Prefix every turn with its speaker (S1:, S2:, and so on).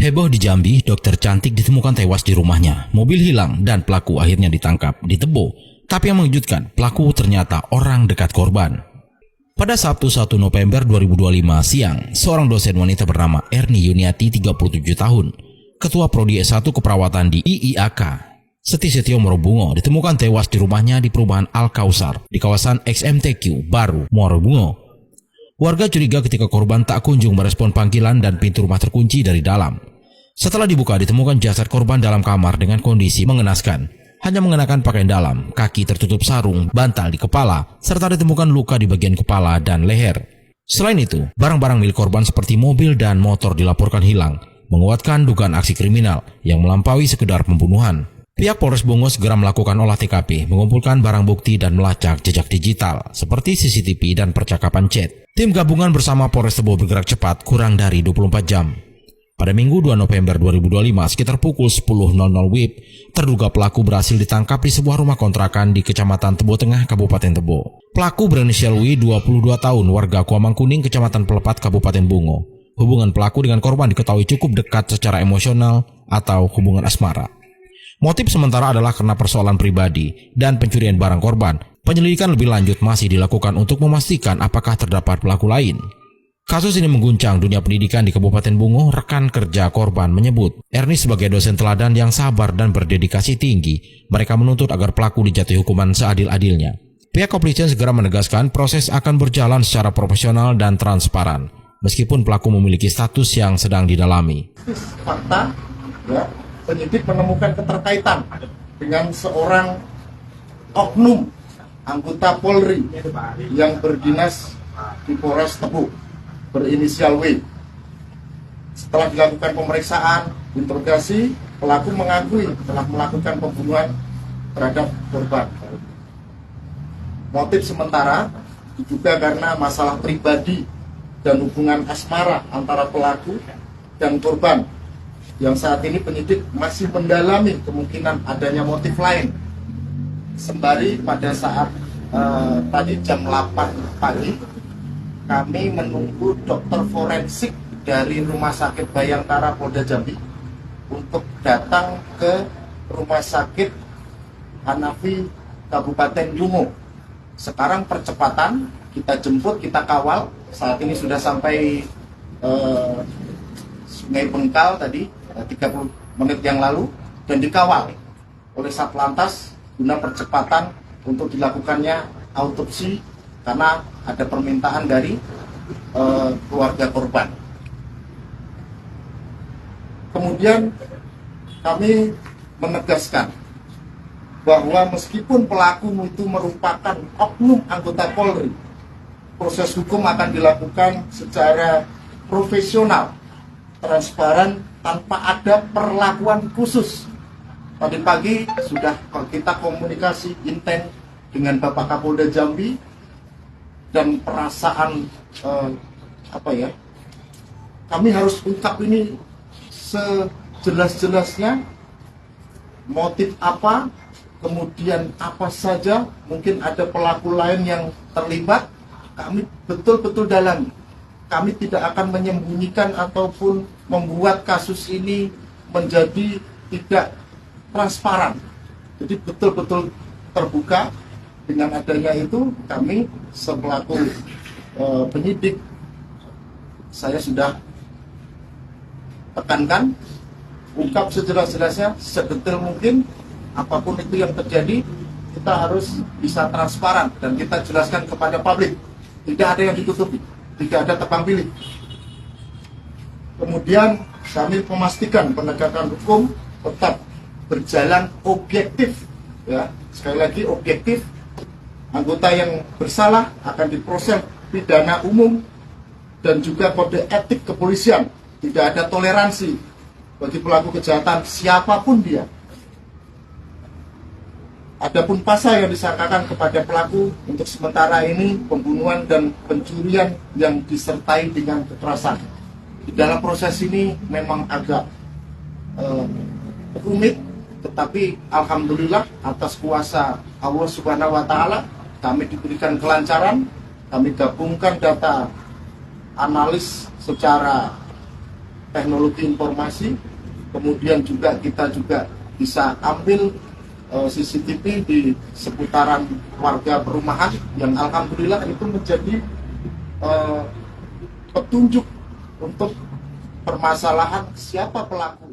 S1: Heboh di Jambi, dokter cantik ditemukan tewas di rumahnya. Mobil hilang dan pelaku akhirnya ditangkap di Tebo. Tapi yang mengejutkan, pelaku ternyata orang dekat korban. Pada Sabtu 1 November 2025 siang, seorang dosen wanita bernama Erni Yuniati 37 tahun, Ketua Prodi S1 Keperawatan di IIAK, Seti Setio Morobungo, ditemukan tewas di rumahnya di perumahan Al-Kausar di kawasan XMTQ Baru, Morobungo. Warga curiga ketika korban tak kunjung merespon panggilan dan pintu rumah terkunci dari dalam. Setelah dibuka, ditemukan jasad korban dalam kamar dengan kondisi mengenaskan. Hanya mengenakan pakaian dalam, kaki tertutup sarung, bantal di kepala, serta ditemukan luka di bagian kepala dan leher. Selain itu, barang-barang milik korban seperti mobil dan motor dilaporkan hilang, menguatkan dugaan aksi kriminal yang melampaui sekedar pembunuhan. Pihak Polres Bungo segera melakukan olah TKP, mengumpulkan barang bukti dan melacak jejak digital seperti CCTV dan percakapan chat. Tim gabungan bersama Polres Tebo bergerak cepat kurang dari 24 jam. Pada Minggu 2 November 2025 sekitar pukul 10.00 WIB, terduga pelaku berhasil ditangkap di sebuah rumah kontrakan di Kecamatan Tebo Tengah, Kabupaten Tebo. Pelaku berinisial W, 22 tahun, warga Kuamang Kuning, Kecamatan Pelepat, Kabupaten Bungo. Hubungan pelaku dengan korban diketahui cukup dekat secara emosional atau hubungan asmara. Motif sementara adalah karena persoalan pribadi dan pencurian barang korban. Penyelidikan lebih lanjut masih dilakukan untuk memastikan apakah terdapat pelaku lain. Kasus ini mengguncang dunia pendidikan di Kabupaten Bungo. Rekan kerja korban menyebut Erni sebagai dosen teladan yang sabar dan berdedikasi tinggi. Mereka menuntut agar pelaku dijatuhi hukuman seadil-adilnya. Pihak kepolisian segera menegaskan proses akan berjalan secara profesional dan transparan, meskipun pelaku memiliki status yang sedang didalami.
S2: Fakta, ya, penyidik menemukan keterkaitan dengan seorang oknum anggota Polri yang berdinas di Polres Tebo, berinisial W. Setelah dilakukan pemeriksaan, interogasi, pelaku mengakui telah melakukan pembunuhan terhadap korban. Motif sementara diduga karena masalah pribadi dan hubungan asmara antara pelaku dan korban, yang saat ini penyidik masih mendalami kemungkinan adanya motif lain. Sembari pada saat tadi jam 8 pagi, kami menunggu dokter forensik dari Rumah Sakit Bayangkara Polda Jambi untuk datang ke Rumah Sakit Hanafi Kabupaten Bungo. Sekarang percepatan, kita jemput, kita kawal. Saat ini sudah sampai Sungai Bengkal tadi 30 menit yang lalu, dan dikawal oleh Satlantas guna percepatan untuk dilakukannya autopsi karena ada permintaan dari keluarga korban. Kemudian kami menegaskan bahwa meskipun pelaku itu merupakan oknum anggota Polri, proses hukum akan dilakukan secara profesional, transparan, tanpa ada perlakuan khusus. Tadi pagi sudah kita komunikasi intens dengan Bapak Kapolda Jambi, dan perasaan kami harus ungkap ini sejelas-jelasnya, motif apa, kemudian apa saja, mungkin ada pelaku lain yang terlibat, kami betul-betul dalami. Kami tidak akan menyembunyikan ataupun membuat kasus ini menjadi tidak transparan. Jadi betul-betul terbuka. Dengan adanya itu, kami selaku penyidik, saya sudah tekankan, ungkap sejelas-jelasnya, sedetail mungkin. Apapun itu yang terjadi, kita harus bisa transparan dan kita jelaskan kepada publik. Tidak ada yang ditutupi, tidak ada tebang pilih. Kemudian kami memastikan penegakan hukum tetap berjalan objektif, ya, sekali lagi objektif. Anggota yang bersalah akan diproses pidana umum dan juga kode etik kepolisian. Tidak ada toleransi bagi pelaku kejahatan siapapun dia. Adapun pasal yang disangkakan kepada pelaku untuk sementara ini pembunuhan dan pencurian yang disertai dengan kekerasan. Di dalam proses ini memang agak rumit, tetapi alhamdulillah atas kuasa Allah Subhanahu wa Ta'ala kami diberikan kelancaran. Kami gabungkan data analis secara teknologi informasi, kemudian juga kita juga bisa ambil CCTV di seputaran warga perumahan yang alhamdulillah itu menjadi petunjuk untuk permasalahan siapa pelaku